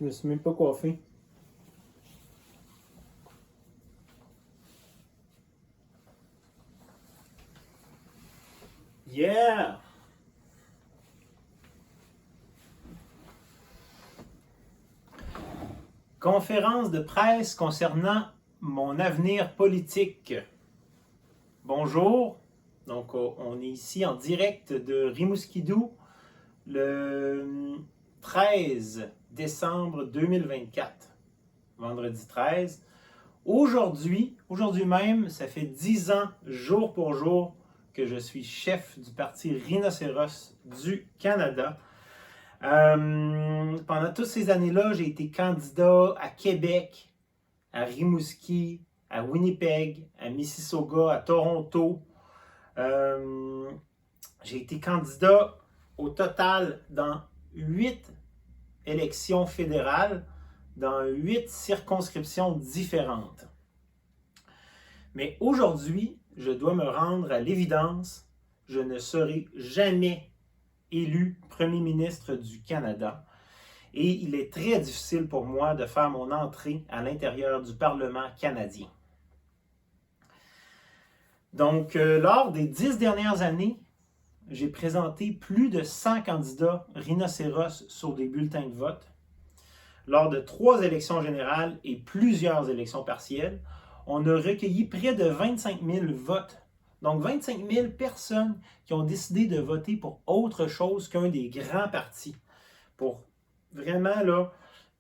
Je me suis même pas coiffé. Yeah! Conférence de presse concernant mon avenir politique. Bonjour. Donc, on est ici en direct de Rimouskidou le 13 décembre 2024, vendredi 13. Aujourd'hui même, ça fait 10 ans, jour pour jour, que je suis chef du parti Rhinocéros du Canada. Pendant toutes ces années-là, j'ai été candidat à Québec, à Rimouski, à Winnipeg, à Mississauga, à Toronto. J'ai été candidat au total dans 8 élections fédérales, dans 8 circonscriptions différentes. Mais aujourd'hui, je dois me rendre à l'évidence, je ne serai jamais élu Premier ministre du Canada et il est très difficile pour moi de faire mon entrée à l'intérieur du Parlement canadien. Donc, lors des 10 dernières années, j'ai présenté plus de 100 candidats rhinocéros sur des bulletins de vote. Lors de 3 élections générales et plusieurs élections partielles, on a recueilli près de 25 000 votes. Donc 25 000 personnes qui ont décidé de voter pour autre chose qu'un des grands partis. Pour vraiment là,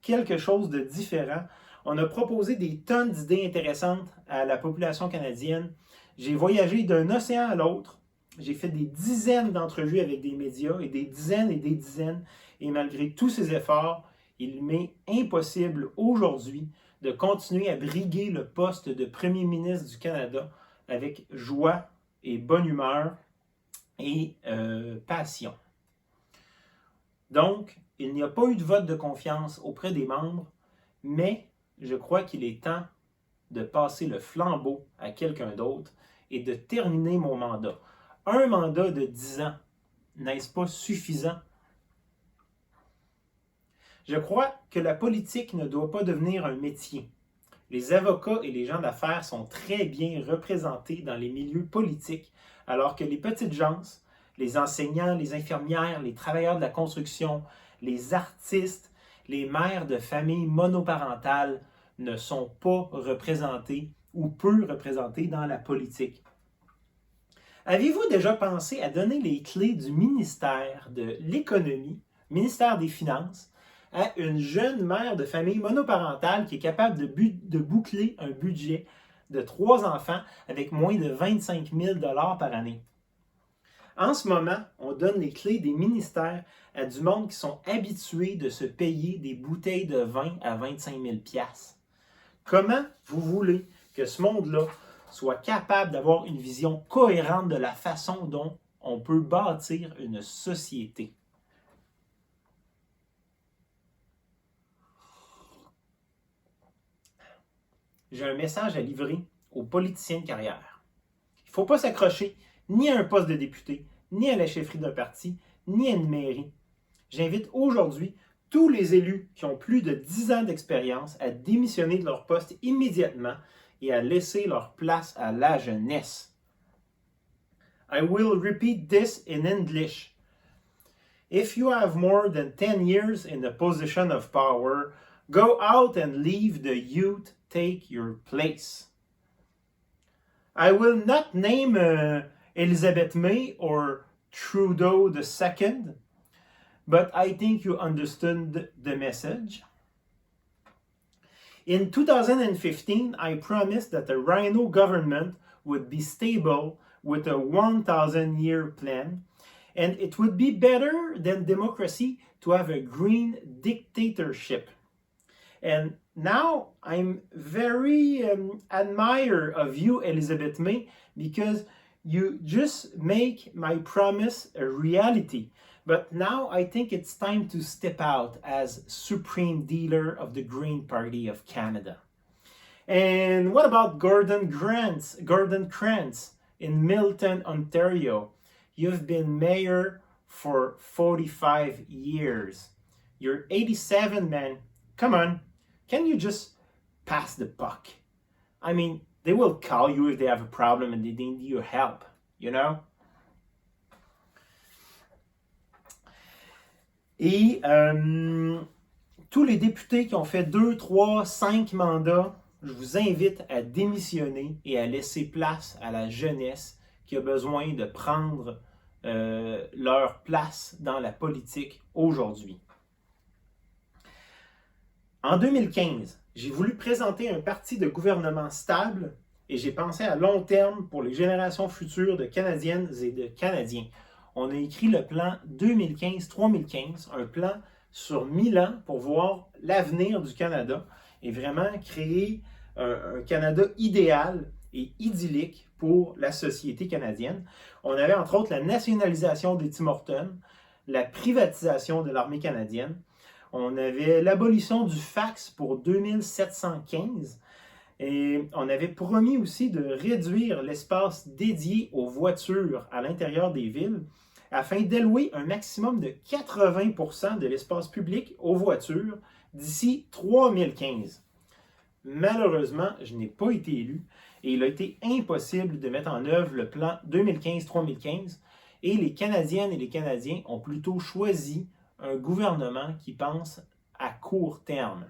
quelque chose de différent. On a proposé des tonnes d'idées intéressantes à la population canadienne. J'ai voyagé d'un océan à l'autre. J'ai fait des dizaines d'entrevues avec des médias et des dizaines. Et malgré tous ces efforts, il m'est impossible aujourd'hui de continuer à briguer le poste de Premier ministre du Canada avec joie et bonne humeur et passion. Donc, il n'y a pas eu de vote de confiance auprès des membres, mais je crois qu'il est temps de passer le flambeau à quelqu'un d'autre et de terminer mon mandat. Un mandat de 10 ans, n'est-ce pas suffisant? Je crois que la politique ne doit pas devenir un métier. Les avocats et les gens d'affaires sont très bien représentés dans les milieux politiques, alors que les petites gens, les enseignants, les infirmières, les travailleurs de la construction, les artistes, les mères de familles monoparentales ne sont pas représentés ou peu représentés dans la politique. Avez-vous déjà pensé à donner les clés du ministère de l'Économie, ministère des Finances, à une jeune mère de famille monoparentale qui est capable de boucler un budget de 3 enfants avec moins de 25 000 $ par année? En ce moment, on donne les clés des ministères à du monde qui sont habitués de se payer des bouteilles de vin à 25 000 $. Comment vous voulez que ce monde-là soit capable d'avoir une vision cohérente de la façon dont on peut bâtir une société? J'ai un message à livrer aux politiciens de carrière. Il ne faut pas s'accrocher ni à un poste de député, ni à la chefferie d'un parti, ni à une mairie. J'invite aujourd'hui tous les élus qui ont plus de 10 ans d'expérience à démissionner de leur poste immédiatement et à laisser leur place à la jeunesse. I will repeat this in English. If you have more than 10 years in a position of power, go out and leave the youth take your place. I will not name Elizabeth May or Trudeau II, but I think you understood the message. In 2015, I promised that the Rhino government would be stable with a 1,000-year plan, and it would be better than democracy to have a green dictatorship. And now I'm very admire of you, Elizabeth May, because you just make my promise a reality. But now I think it's time to step out as Supreme Dealer of the Green Party of Canada. And what about Gordon Krantz in Milton, Ontario? You've been mayor for 45 years. You're 87, man. come on, can you just pass the buck? I mean, they will call you if they have a problem and they need your help, you know? Et tous les députés qui ont fait 2, 3, 5 mandats, je vous invite à démissionner et à laisser place à la jeunesse qui a besoin de prendre leur place dans la politique aujourd'hui. En 2015, j'ai voulu présenter un parti de gouvernement stable et j'ai pensé à long terme pour les générations futures de Canadiennes et de Canadiens. On a écrit le plan 2015-3015, un plan sur 1000 ans pour voir l'avenir du Canada et vraiment créer un Canada idéal et idyllique pour la société canadienne. On avait entre autres la nationalisation des Tim Hortons, la privatisation de l'armée canadienne, on avait l'abolition du fax pour 2715 et on avait promis aussi de réduire l'espace dédié aux voitures à l'intérieur des villes afin d'allouer un maximum de 80% de l'espace public aux voitures d'ici 3015. Malheureusement, je n'ai pas été élu et il a été impossible de mettre en œuvre le plan 2015-3015 et les Canadiennes et les Canadiens ont plutôt choisi un gouvernement qui pense à court terme.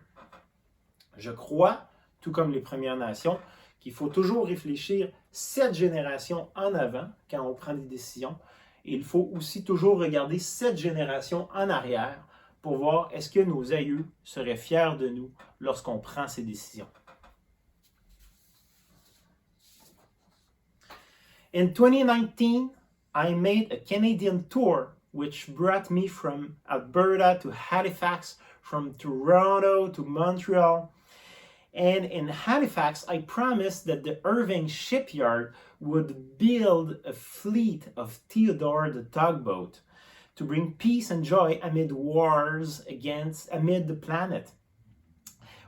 Je crois, tout comme les Premières Nations, qu'il faut toujours réfléchir 7 générations en avant quand on prend des décisions. Et il faut aussi toujours regarder 7 générations en arrière pour voir est-ce que nos aïeux seraient fiers de nous lorsqu'on prend ces décisions. In 2019, I made a Canadian tour which brought me from Alberta to Halifax, from Toronto to Montreal. And in Halifax, I promised that the Irving shipyard would build a fleet of Theodore the tugboat to bring peace and joy amid wars amid the planet.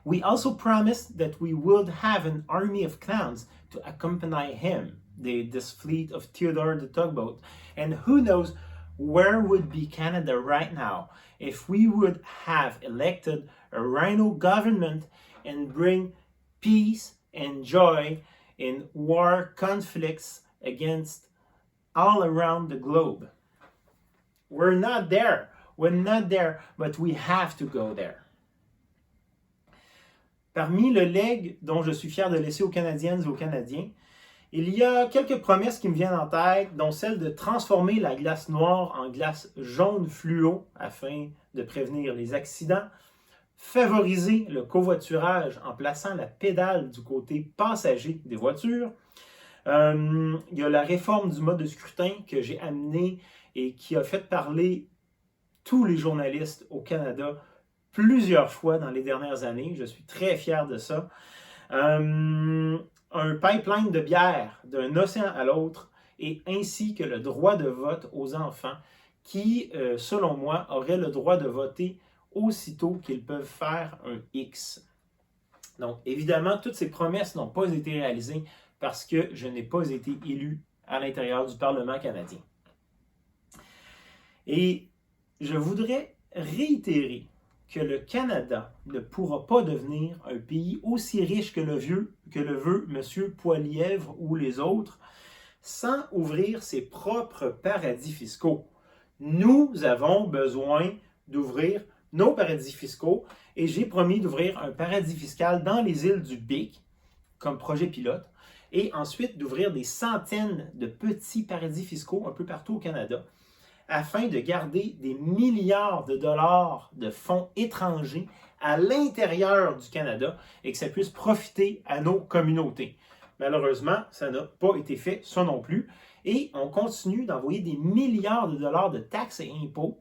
We also promised that we would have an army of clowns to accompany him, this fleet of Theodore the tugboat. And who knows where would be Canada right now if we would have elected a rhino government and bring peace and joy in war conflicts against all around the globe. We're not there, but we have to go there. Parmi le legs dont je suis fier de laisser aux Canadiennes et aux Canadiens, il y a quelques promesses qui me viennent en tête, dont celle de transformer la glace noire en glace jaune fluo afin de prévenir les accidents, favoriser le covoiturage en plaçant la pédale du côté passager des voitures. Il y a la réforme du mode de scrutin que j'ai amené et qui a fait parler tous les journalistes au Canada plusieurs fois dans les dernières années. Je suis très fier de ça. Un pipeline de bière d'un océan à l'autre et ainsi que le droit de vote aux enfants qui, selon moi, auraient le droit de voter aussitôt qu'ils peuvent faire un X. Donc, évidemment, toutes ces promesses n'ont pas été réalisées parce que je n'ai pas été élu à l'intérieur du Parlement canadien. Et je voudrais réitérer que le Canada ne pourra pas devenir un pays aussi riche que le veut M. Poilievre ou les autres sans ouvrir ses propres paradis fiscaux. Nous avons besoin d'ouvrir nos paradis fiscaux et j'ai promis d'ouvrir un paradis fiscal dans les îles du Bic comme projet pilote et ensuite d'ouvrir des centaines de petits paradis fiscaux un peu partout au Canada afin de garder des milliards de dollars de fonds étrangers à l'intérieur du Canada et que ça puisse profiter à nos communautés. Malheureusement, ça n'a pas été fait, ça non plus. Et on continue d'envoyer des milliards de dollars de taxes et impôts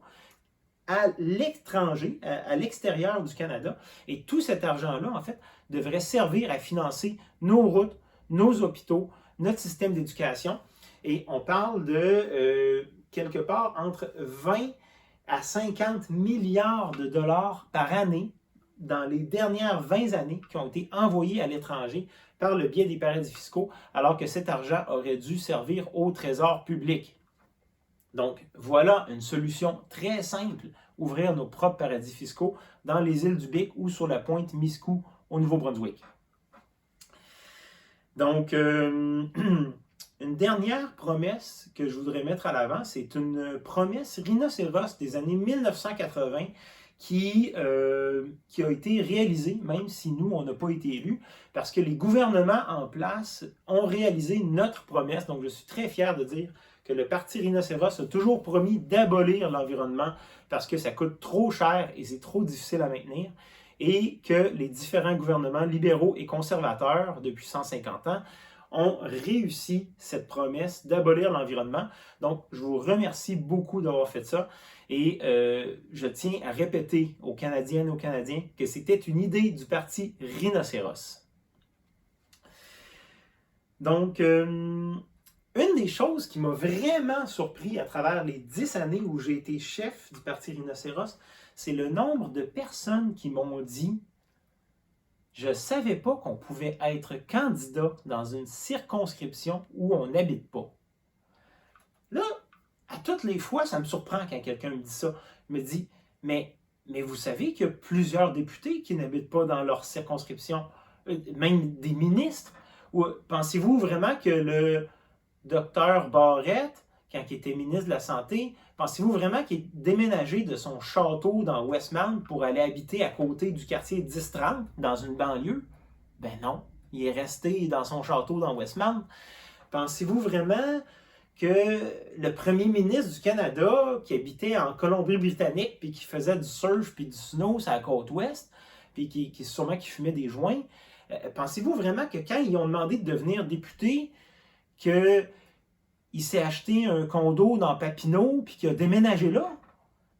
à l'étranger, à l'extérieur du Canada. Et tout cet argent-là, en fait, devrait servir à financer nos routes, nos hôpitaux, notre système d'éducation. Et on parle de quelque part entre 20 à 50 milliards de dollars par année dans les dernières 20 années qui ont été envoyés à l'étranger par le biais des paradis fiscaux, alors que cet argent aurait dû servir au trésor public. Donc, voilà une solution très simple ouvrir nos propres paradis fiscaux dans les îles du Bic ou sur la pointe Miscou au Nouveau-Brunswick. Donc, une dernière promesse que je voudrais mettre à l'avant, c'est une promesse rhinocéros des années 1980 qui a été réalisée, même si nous, on n'a pas été élus, parce que les gouvernements en place ont réalisé notre promesse. Donc, je suis très fier de dire que le Parti rhinocéros a toujours promis d'abolir l'environnement parce que ça coûte trop cher et c'est trop difficile à maintenir, et que les différents gouvernements libéraux et conservateurs, depuis 150 ans, ont réussi cette promesse d'abolir l'environnement. Donc, je vous remercie beaucoup d'avoir fait ça. Et je tiens à répéter aux Canadiennes et aux Canadiens que c'était une idée du Parti rhinocéros. Donc, une des choses qui m'a vraiment surpris à travers les 10 années où j'ai été chef du Parti rhinocéros, c'est le nombre de personnes qui m'ont dit « Je ne savais pas qu'on pouvait être candidat dans une circonscription où on n'habite pas. » Là, à toutes les fois, ça me surprend quand quelqu'un me dit ça. Il me dit « Mais vous savez qu'il y a plusieurs députés qui n'habitent pas dans leur circonscription, même des ministres. Ou pensez-vous vraiment que le docteur Barrette, quand il était ministre de la Santé, pensez-vous vraiment qu'il est déménagé de son château dans Westmount pour aller habiter à côté du quartier 1030 dans une banlieue? Ben non, il est resté dans son château dans Westmount. Pensez-vous vraiment que le premier ministre du Canada, qui habitait en Colombie-Britannique, puis qui faisait du surf puis du snow sur la côte ouest, puis qui sûrement qui fumait des joints, pensez-vous vraiment que quand ils ont demandé de devenir député, qu'il s'est acheté un condo dans Papineau, puis qu'il a déménagé là,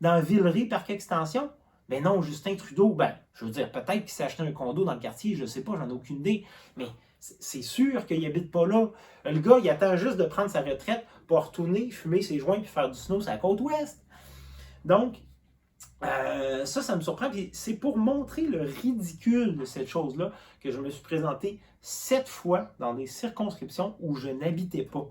dans Villeray, Parc Extension? Ben non, Justin Trudeau, ben, je veux dire, peut-être qu'il s'est acheté un condo dans le quartier, je ne sais pas, j'en ai aucune idée, mais c'est sûr qu'il n'habite pas là. Le gars, il attend juste de prendre sa retraite pour retourner, fumer ses joints puis faire du snow sur la côte ouest. Donc, ça me surprend. Puis c'est pour montrer le ridicule de cette chose-là que je me suis présenté 7 fois dans des circonscriptions où je n'habitais pas.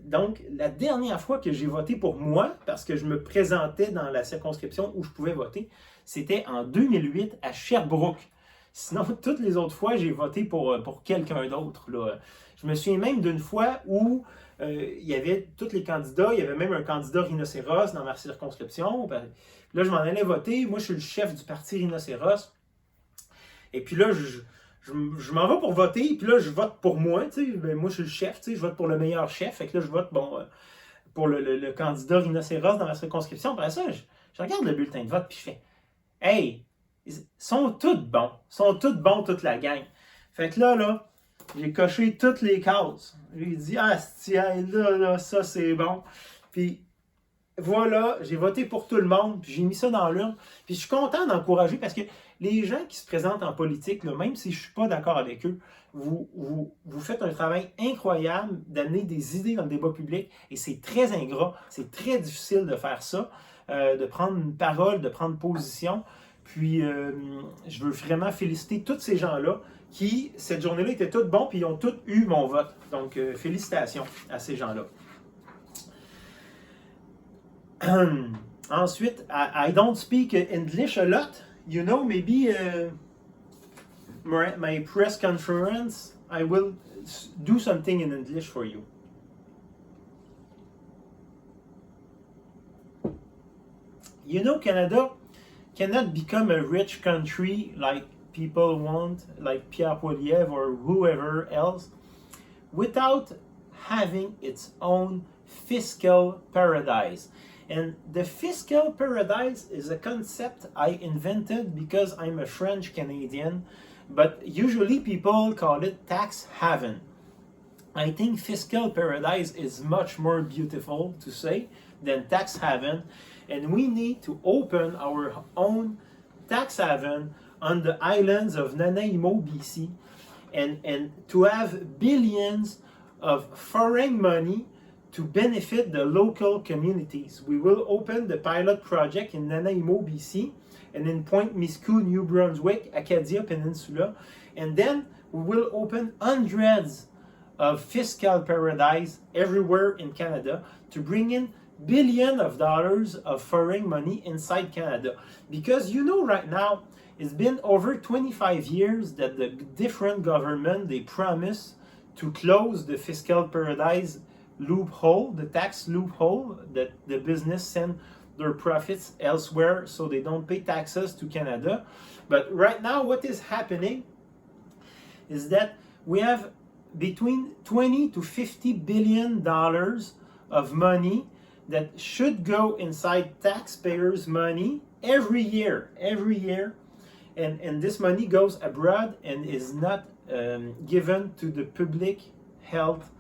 Donc, la dernière fois que j'ai voté pour moi, parce que je me présentais dans la circonscription où je pouvais voter, c'était en 2008 à Sherbrooke. Sinon, toutes les autres fois, j'ai voté pour quelqu'un d'autre. Je me souviens même d'une fois où il y avait tous les candidats, il y avait même un candidat rhinocéros dans ma circonscription. Là, je m'en allais voter. Moi, je suis le chef du Parti rhinocéros. Et puis là, je m'en vais pour voter. Puis là, je vote pour moi. Ben, moi, je suis le chef. Je vote pour le meilleur chef. Fait que là, je vote pour le candidat rhinocéros dans ma circonscription. Après ça, je regarde le bulletin de vote. Puis je fais « Hey! » Ils sont tous bons. Ils sont tous bons, toute la gang. Fait que là, j'ai coché toutes les cases. J'ai dit, là, ça c'est bon. Puis voilà, j'ai voté pour tout le monde, puis j'ai mis ça dans l'urne. Puis je suis content d'encourager parce que les gens qui se présentent en politique, là, même si je ne suis pas d'accord avec eux, vous faites un travail incroyable d'amener des idées dans le débat public et c'est très ingrat, c'est très difficile de faire ça, de prendre une parole, de prendre position. Puis, je veux vraiment féliciter tous ces gens-là qui, cette journée-là, étaient tous bons puis ils ont tous eu mon vote. Donc, félicitations à ces gens-là. Ensuite, I don't speak English a lot. You know, maybe my press conference, I will do something in English for you. You know, Canada cannot become a rich country like people want, like Pierre Poilievre or whoever else, without having its own fiscal paradise. And the fiscal paradise is a concept I invented because I'm a French Canadian, but usually people call it tax haven. I think fiscal paradise is much more beautiful to say than tax haven. And we need to open our own tax haven on the islands of Nanaimo, BC, and to have billions of foreign money to benefit the local communities. We will open the pilot project in Nanaimo, BC, and in Point Miscou, New Brunswick, Acadia Peninsula, and then we will open hundreds of fiscal paradise everywhere in Canada to bring in billions of dollars of foreign money inside Canada. Because you know right now, it's been over 25 years that the different government, they promise to close the fiscal paradise loophole, the tax loophole, that the business send their profits elsewhere so they don't pay taxes to Canada. But right now what is happening is that we have between 20 to 50 billion dollars of money that should go inside taxpayers' money every year, and this money goes abroad and is not given to the public health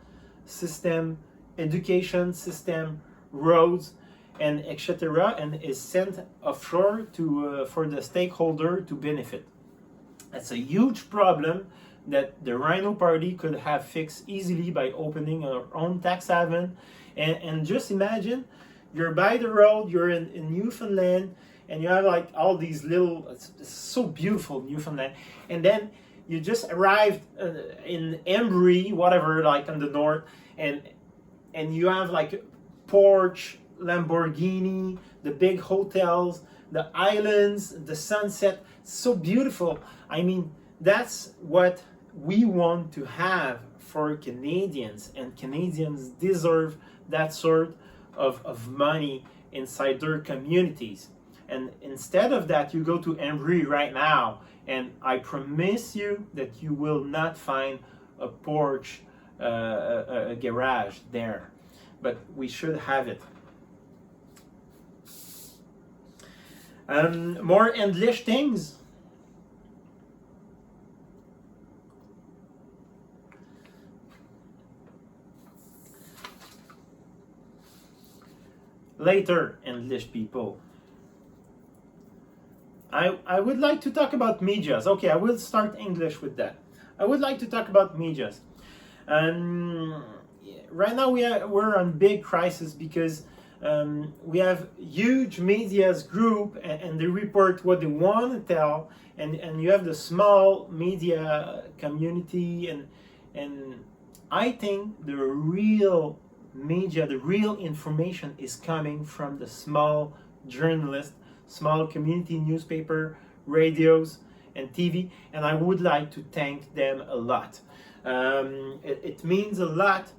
system, education system, roads, and etc., and is sent offshore to for the stakeholder to benefit. That's a huge problem that the Rhino Party could have fixed easily by opening our own tax haven. And just imagine, you're by the road, you're in Newfoundland, and you have like all these little, it's so beautiful, Newfoundland, and then you just arrived in Embry, whatever, like in the north, and you have like Porsche, Lamborghini, the big hotels, the islands, the sunset, so beautiful. I mean, that's what we want to have for Canadians, and Canadians deserve that sort of money inside their communities. And instead of that, you go to Embry right now, and I promise you that you will not find a Porsche, a garage there. But we should have it. More English things. Later, English people. I would like to talk about medias. Okay, I will start English with that. I would like to talk about medias. Right now we're on big crisis because we have huge media's group, and they report what they want to tell, and you have the small media community, and I think the real media, the real information is coming from the small journalists, small community newspaper, radios, and TV, and I would like to thank them a lot. It means a lot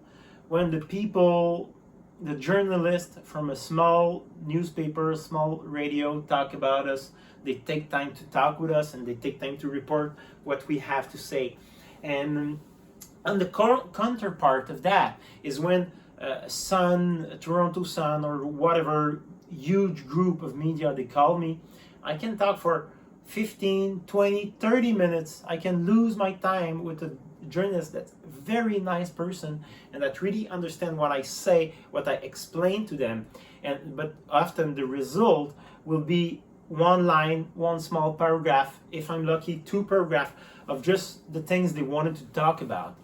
when the people, the journalists from a small newspaper, small radio talk about us. They take time to talk with us, and they take time to report what we have to say. And the counterpart of that is when Sun, Toronto Sun, or whatever huge group of media they call me, I can talk for 15, 20, 30 minutes. I can lose my time with a journalist that's a very nice person and that really understand what I say, what I explain to them. But often the result will be one line, one small paragraph, if I'm lucky, two paragraphs of just the things they wanted to talk about.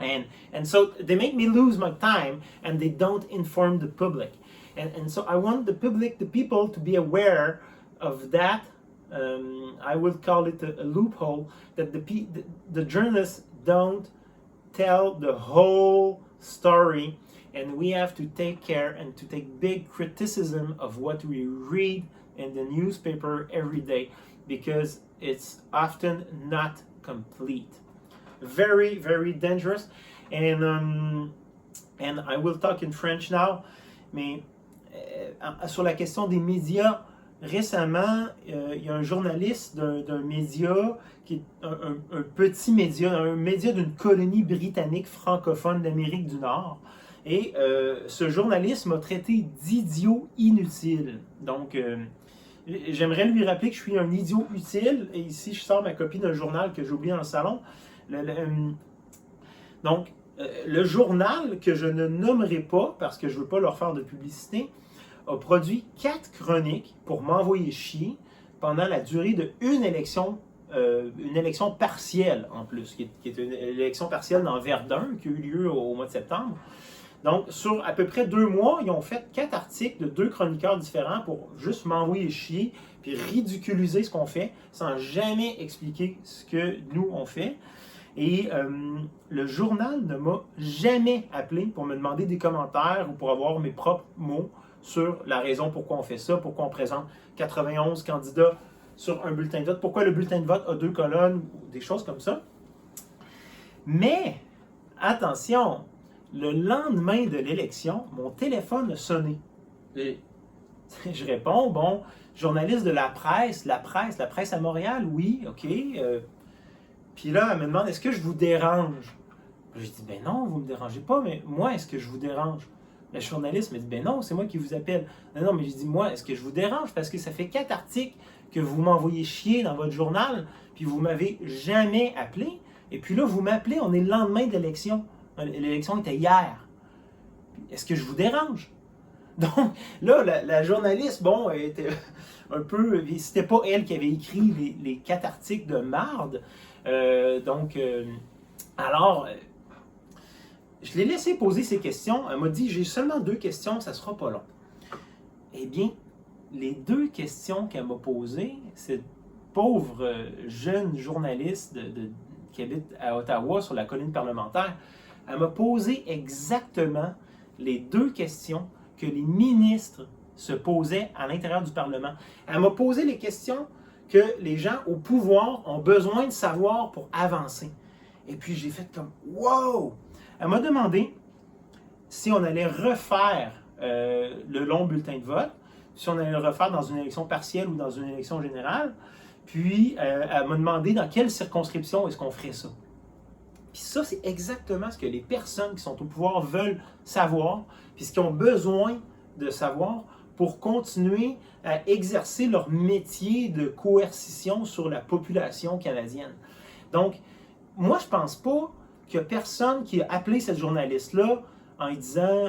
And so they make me lose my time, and they don't inform the public. And so I want the public, the people, to be aware of that. I would call it a loophole, that the journalists don't tell the whole story, and we have to take care and to take big criticism of what we read in the newspaper every day, because it's often not complete. Very, very dangerous. And I will talk in French now, mais sur la question des médias, récemment, il y a un journaliste d'un média, qui est un petit média, un média d'une colonie britannique francophone d'Amérique du Nord. Et ce journaliste m'a traité d'idiot inutile. Donc, j'aimerais lui rappeler que je suis un idiot utile. Et ici, je sors ma copie d'un journal que j'ai oublié dans le salon. Donc, le journal, que je ne nommerai pas parce que je ne veux pas leur faire de publicité, a produit 4 chroniques pour m'envoyer chier pendant la durée d'une élection partielle en plus, qui est une élection partielle dans Verdun qui a eu lieu au mois de septembre. Donc, sur à peu près 2 mois, ils ont fait 4 articles de 2 chroniqueurs différents pour juste m'envoyer chier puis ridiculiser ce qu'on fait sans jamais expliquer ce que nous on fait. Et le journal ne m'a jamais appelé pour me demander des commentaires ou pour avoir mes propres mots sur la raison pourquoi on fait ça, pourquoi on présente 91 candidats sur un bulletin de vote, pourquoi le bulletin de vote a 2 colonnes, des choses comme ça. Mais, attention, le lendemain de l'élection, mon téléphone a sonné. Et je réponds, bon, journaliste de la presse à Montréal, oui, ok. Puis là, elle me demande, est-ce que je vous dérange? Je dis, ben non, vous ne me dérangez pas, mais moi, est-ce que je vous dérange? La journaliste me dit, ben non, c'est moi qui vous appelle. Non, mais je dis, moi, est-ce que je vous dérange? Parce que ça fait 4 articles que vous m'envoyez chier dans votre journal, puis vous m'avez jamais appelé. Et puis là, vous m'appelez, on est le lendemain de l'élection. L'élection était hier. Est-ce que je vous dérange? Donc, là, la journaliste, bon, elle était un peu... C'était pas elle qui avait écrit les 4 articles de marde. Alors, je l'ai laissé poser ses questions. Elle m'a dit, j'ai seulement 2 questions, ça sera pas long. Eh bien, les 2 questions qu'elle m'a posées, cette pauvre jeune journaliste qui habite à Ottawa, sur la colline parlementaire, elle m'a posé exactement les 2 questions que les ministres se posaient à l'intérieur du Parlement. Elle m'a posé les questions que les gens au pouvoir ont besoin de savoir pour avancer. Et puis j'ai fait comme « wow ». Elle m'a demandé si on allait refaire le long bulletin de vote, si on allait le refaire dans une élection partielle ou dans une élection générale. Puis elle m'a demandé dans quelle circonscription est-ce qu'on ferait ça. Puis ça, c'est exactement ce que les personnes qui sont au pouvoir veulent savoir, puis ce qu'ils ont besoin de savoir pour continuer à exercer leur métier de coercition sur la population canadienne. Donc, moi, je pense pas qu'il y a personne qui a appelé cette journaliste-là en lui disant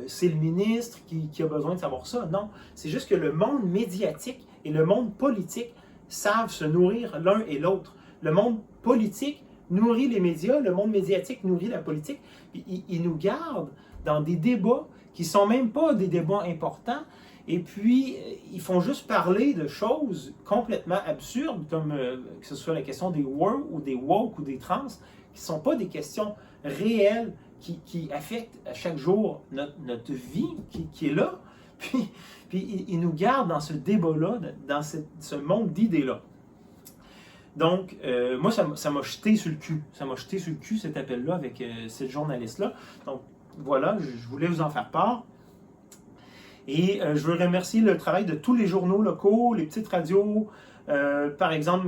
c'est le ministre qui a besoin de savoir ça. Non, c'est juste que le monde médiatique et le monde politique savent se nourrir l'un et l'autre. Le monde politique nourrit les médias, le monde médiatique nourrit la politique. Ils nous gardent dans des débats qui ne sont même pas des débats importants. Et puis, ils font juste parler de choses complètement absurdes, comme que ce soit la question des woke ou des woke ou des trans, qui ne sont pas des questions réelles qui affectent à chaque jour notre vie qui est là. Puis ils nous gardent dans ce débat-là, dans ce monde d'idées-là. Donc, moi, ça m'a jeté sur le cul. Ça m'a jeté sur le cul, cet appel-là, avec cette journaliste-là. Donc, voilà, je voulais vous en faire part. Et je veux remercier le travail de tous les journaux locaux, les petites radios, par exemple,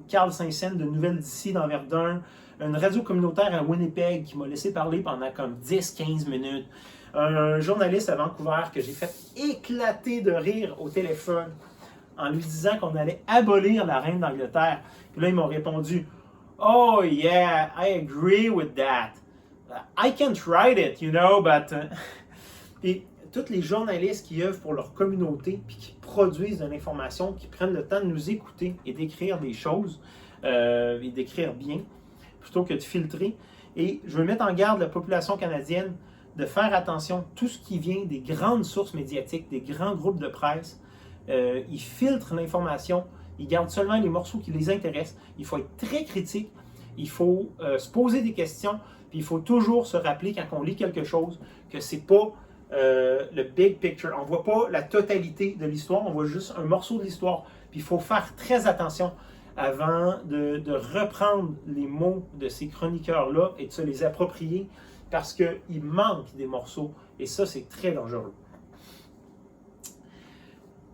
Carl Saint-Saëns de Nouvelles d'ici dans Verdun, une radio communautaire à Winnipeg qui m'a laissé parler pendant comme 10-15 minutes, un journaliste à Vancouver que j'ai fait éclater de rire au téléphone en lui disant qu'on allait abolir la reine d'Angleterre. Puis là, ils m'ont répondu « Oh yeah, I agree with that. I can't write it, you know, but... » Puis tous les journalistes qui œuvrent pour leur communauté, puis qui produisent de l'information, qui prennent le temps de nous écouter et d'écrire des choses, et d'écrire bien, plutôt que de filtrer. Et je veux mettre en garde la population canadienne de faire attention. Tout ce qui vient des grandes sources médiatiques, des grands groupes de presse, ils filtrent l'information, ils gardent seulement les morceaux qui les intéressent. Il faut être très critique, il faut se poser des questions, puis il faut toujours se rappeler quand on lit quelque chose que c'est pas le big picture. On ne voit pas la totalité de l'histoire, on voit juste un morceau de l'histoire. Puis il faut faire très attention avant de reprendre les mots de ces chroniqueurs-là et de se les approprier parce qu'il manque des morceaux et ça, c'est très dangereux.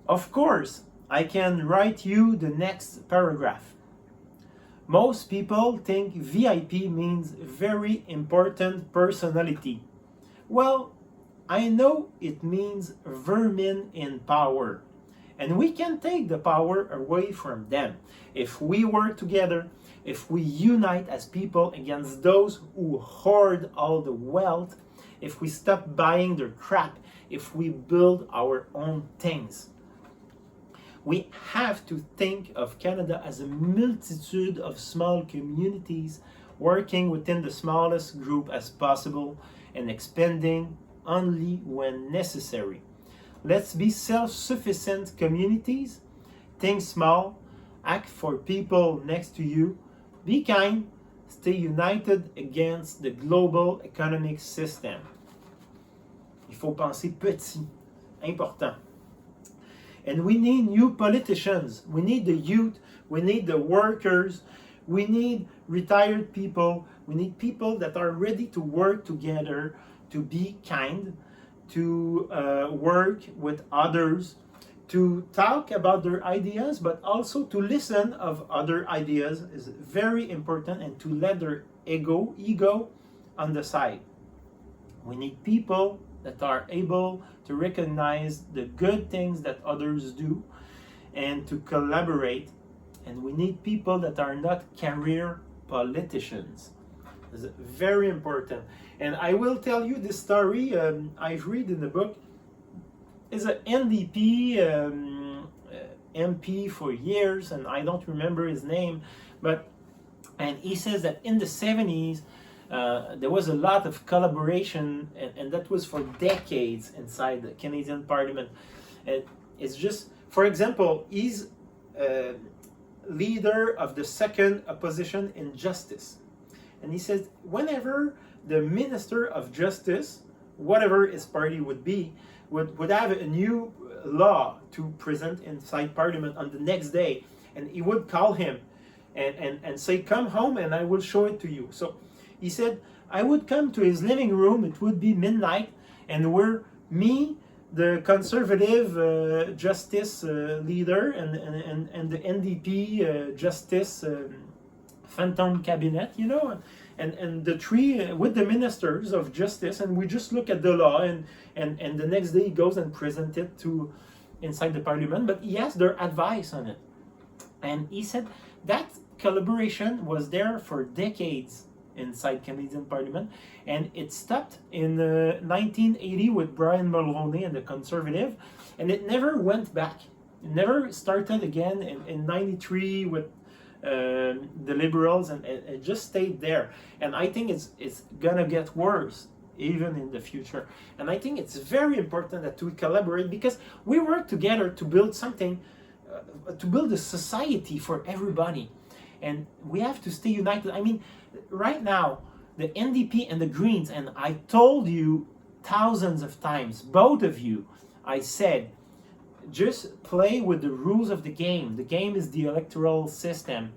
Of course, I can write you the next paragraph. Most people think VIP means very important personality. Well, I know it means vermin in power. And we can take the power away from them if we work together, if we unite as people against those who hoard all the wealth, if we stop buying their crap, if we build our own things. We have to think of Canada as a multitude of small communities working within the smallest group as possible and expanding only when necessary. Let's be self-sufficient communities. Think small, act for people next to you, be kind, stay united against the global economic system. Il faut penser petit, important. And we need new politicians. We need the youth. We need the workers. We need retired people. We need people that are ready to work together, to be kind, to work with others, to talk about their ideas, but also to listen of other ideas is very important, and to let their ego on the side. We need people that are able to recognize the good things that others do and to collaborate. And we need people that are not career politicians. It's very important. And I will tell you this story I've read in the book. Is an NDP MP for years, and I don't remember his name, and he says that in the 70s, there was a lot of collaboration, and that was for decades inside the Canadian Parliament. It's just, for example, he's leader of the second opposition in Justice. And he says, whenever the Minister of Justice, whatever his party would be, would have a new law to present inside Parliament on the next day, and he would call him and say, come home and I will show it to you. So he said, I would come to his living room, it would be midnight, and me, the Conservative Justice leader, and the NDP Justice Phantom Cabinet, you know, and the three with the ministers of justice, and we just look at the law, and the next day he goes and presents it to inside the Parliament, but he has their advice on it. And he said that collaboration was there for decades inside Canadian Parliament, and it stopped in 1980 with Brian Mulroney and the Conservative, and it never went back. It never started again in 93 with the Liberals, and it just stayed there. And I think it's gonna get worse even in the future. And I think it's very important that we collaborate, because we work together to build something, to build a society for everybody. And we have to stay united. I mean, right now, the NDP and the Greens, and I told you thousands of times, both of you, I said, just play with the rules of the game. The game is the electoral system.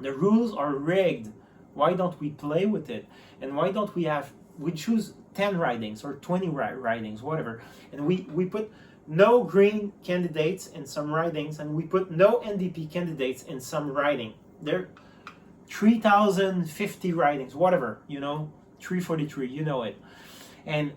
The rules are rigged. Why don't we play with it? And why don't we choose 10 ridings or 20 ridings, whatever. And we put no Green candidates in some ridings, and we put no NDP candidates in some riding. There 3,050 ridings, whatever, you know, 343, you know it. And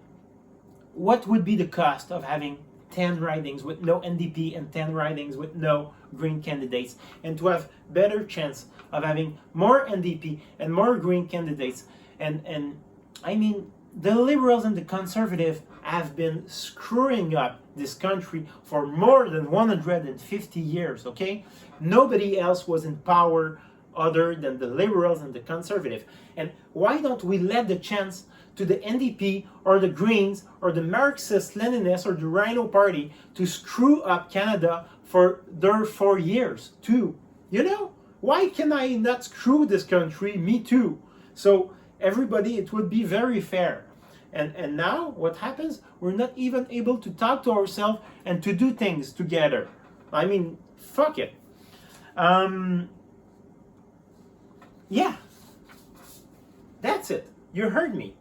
what would be the cost of having 10 ridings with no NDP and 10 ridings with no Green candidates, and to have better chance of having more NDP and more Green candidates? And I mean, the Liberals and the Conservative have been screwing up this country for more than 150 years, okay? Nobody else was in power other than the Liberals and the Conservative. And why don't we let the chance to the NDP or the Greens or the Marxist-Leninists or the Rhino Party to screw up Canada for their 4 years too? You know, why can I not screw this country? Me too. So everybody, it would be very fair. And now what happens? We're not even able to talk to ourselves and to do things together. I mean, fuck it. Yeah, that's it. You heard me.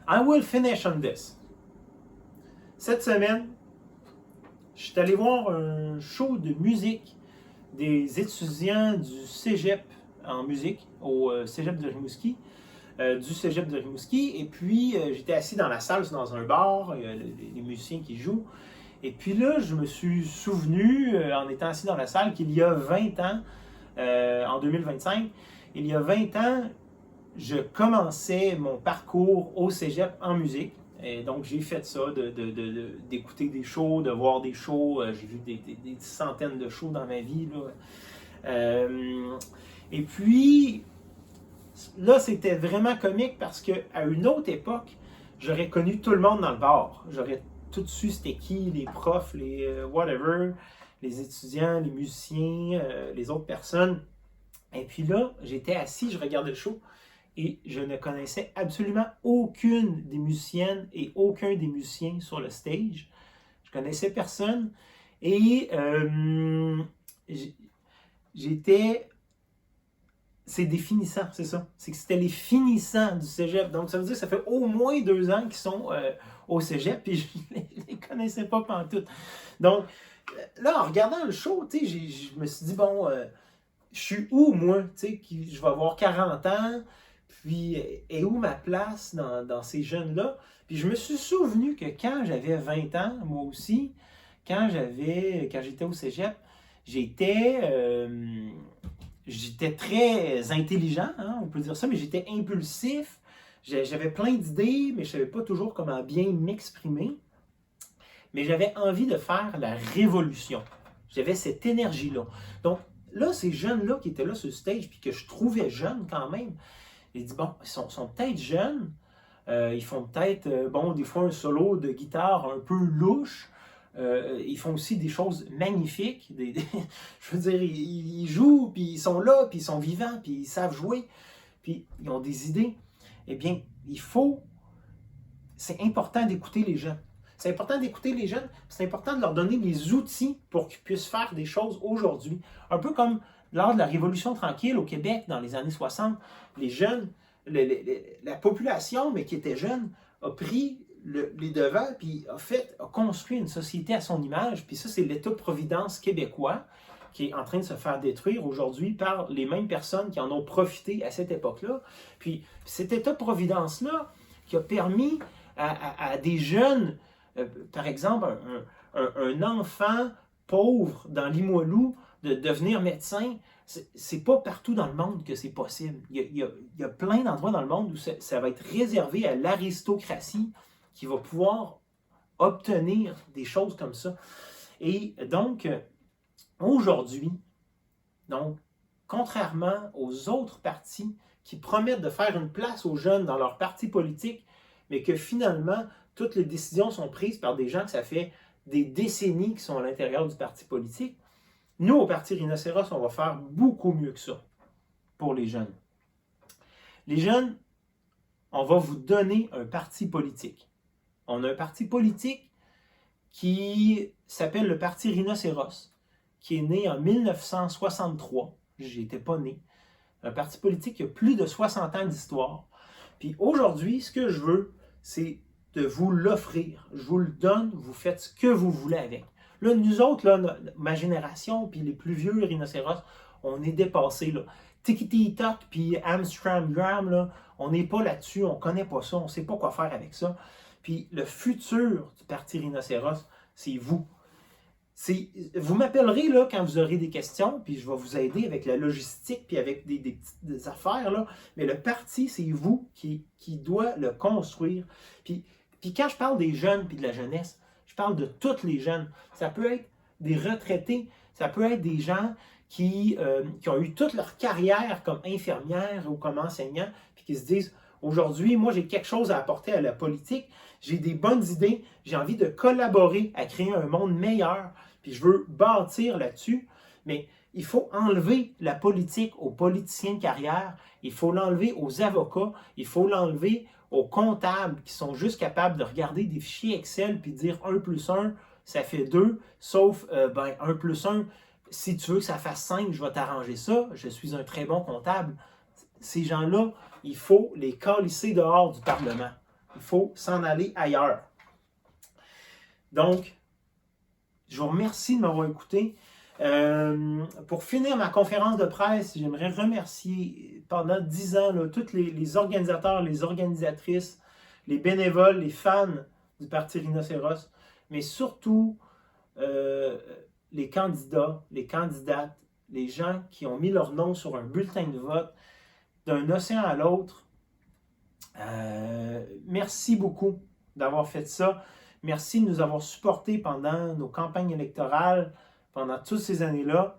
I will finish on this. Cette semaine, je suis allé voir un show de musique des étudiants du cégep en musique au cégep de Rimouski. Du cégep de Rimouski, et puis j'étais assis dans la salle, c'est dans un bar, il y a les musiciens qui jouent, et puis là je me suis souvenu en étant assis dans la salle qu'il y a 20 ans, en 2025, il y a 20 ans, je commençais mon parcours au cégep en musique, et donc j'ai fait ça, d'écouter des shows, de voir des shows, j'ai vu des centaines de shows dans ma vie, là. Et puis là, c'était vraiment comique parce qu'à une autre époque, j'aurais connu tout le monde dans le bar. J'aurais tout su c'était qui, les profs, les whatever, les étudiants, les musiciens, les autres personnes. Et puis là, j'étais assis, je regardais le show et je ne connaissais absolument aucune des musiciennes et aucun des musiciens sur le stage. Je connaissais personne et j'étais... C'est des finissants, c'est ça. C'est que c'était les finissants du cégep. Donc, ça veut dire que ça fait au moins 2 ans qu'ils sont au cégep, puis je ne les connaissais pas pantoute. Donc, là, en regardant le show, tu sais, je me suis dit, bon, je suis où, moi? Tu sais, je vais avoir 40 ans, puis est où ma place dans ces jeunes-là? Puis je me suis souvenu que quand j'avais 20 ans, moi aussi, quand j'étais au cégep, j'étais très intelligent, hein, on peut dire ça, mais j'étais impulsif. J'avais plein d'idées, mais je ne savais pas toujours comment bien m'exprimer. Mais j'avais envie de faire la révolution. J'avais cette énergie-là. Donc, là, ces jeunes-là qui étaient là sur le stage, puis que je trouvais jeunes quand même, j'ai dit, bon, ils sont peut-être jeunes, ils font peut-être, bon, des fois un solo de guitare un peu louche, ils font aussi des choses magnifiques. Je veux dire, ils jouent, puis ils sont là, puis ils sont vivants, puis ils savent jouer, puis ils ont des idées. Eh bien, c'est important d'écouter les jeunes. C'est important d'écouter les jeunes, c'est important de leur donner les outils pour qu'ils puissent faire des choses aujourd'hui. Un peu comme lors de la Révolution tranquille au Québec dans les années 60, les jeunes, la population, mais qui était jeune, a pris les devants, puis a construit une société à son image. Puis ça, c'est l'État-providence québécois qui est en train de se faire détruire aujourd'hui par les mêmes personnes qui en ont profité à cette époque-là. Puis cet État-providence-là qui a permis à des jeunes, par exemple, un enfant pauvre dans Limoilou de devenir médecin, c'est pas partout dans le monde que c'est possible. Il y a plein d'endroits dans le monde où ça va être réservé à l'aristocratie qui va pouvoir obtenir des choses comme ça. Et donc, aujourd'hui, contrairement aux autres partis qui promettent de faire une place aux jeunes dans leur parti politique, mais que finalement, toutes les décisions sont prises par des gens que ça fait des décennies qui sont à l'intérieur du parti politique, nous, au Parti Rhinocéros, on va faire beaucoup mieux que ça pour les jeunes. Les jeunes, on va vous donner un parti politique. On a un parti politique qui s'appelle le Parti Rhinocéros, qui est né en 1963. J'étais pas né. Un parti politique qui a plus de 60 ans d'histoire. Puis aujourd'hui, ce que je veux, c'est de vous l'offrir. Je vous le donne, vous faites ce que vous voulez avec. Là, nous autres, là, ma génération, puis les plus vieux rhinocéros, on est dépassés. Tiki-Tok, puis Amstramgram, là, on n'est pas là-dessus, on ne connaît pas ça, on ne sait pas quoi faire avec ça. Puis le futur du Parti Rhinocéros, c'est vous. Vous m'appellerez là, quand vous aurez des questions, puis je vais vous aider avec la logistique, puis avec des petites affaires. Là. Mais le parti, c'est vous qui doit le construire. Puis quand je parle des jeunes puis de la jeunesse, je parle de tous les jeunes. Ça peut être des retraités, ça peut être des gens qui ont eu toute leur carrière comme infirmière ou comme enseignant, puis qui se disent, aujourd'hui, moi j'ai quelque chose à apporter à la politique, j'ai des bonnes idées, j'ai envie de collaborer à créer un monde meilleur, puis je veux bâtir là-dessus, mais il faut enlever la politique aux politiciens de carrière, il faut l'enlever aux avocats, il faut l'enlever aux comptables qui sont juste capables de regarder des fichiers Excel puis dire 1 plus 1, ça fait 2, sauf 1 plus 1, si tu veux que ça fasse 5, je vais t'arranger ça, je suis un très bon comptable. Ces gens-là, il faut les calisser dehors du Parlement. Il faut s'en aller ailleurs. Donc, je vous remercie de m'avoir écouté. Pour finir ma conférence de presse, j'aimerais remercier pendant 10 ans là, tous les organisateurs, les organisatrices, les bénévoles, les fans du Parti Rhinocéros, mais surtout les candidats, les candidates, les gens qui ont mis leur nom sur un bulletin de vote d'un océan à l'autre. Merci beaucoup d'avoir fait ça. Merci de nous avoir supportés pendant nos campagnes électorales, pendant toutes ces années-là.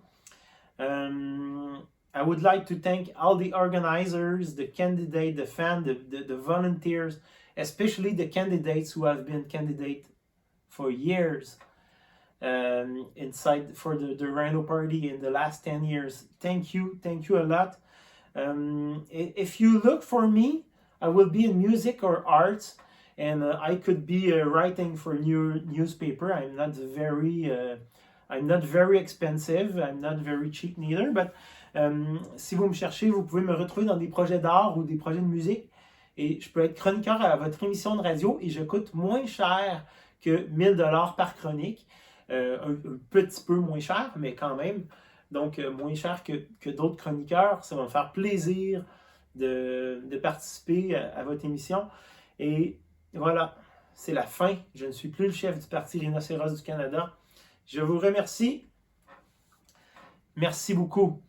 I would like to thank all the organizers, the candidates, the fans, the volunteers, especially the candidates who have been candidates for years. inside for the Rhino Party in the last 10 years. Thank you a lot. If you look for me, I will be in music or arts, and I could be writing for newspaper. I'm not very expensive. I'm not very cheap neither. But si vous me cherchez, vous pouvez me retrouver dans des projets d'art ou des projets de musique. Et je peux être chroniqueur à votre émission de radio et je coûte moins cher que 1000 $ par chronique. Un petit peu moins cher, mais quand même. Donc, moins cher que d'autres chroniqueurs. Ça va me faire plaisir de participer à votre émission. Et voilà, c'est la fin. Je ne suis plus le chef du Parti Rhinocéros du Canada. Je vous remercie. Merci beaucoup.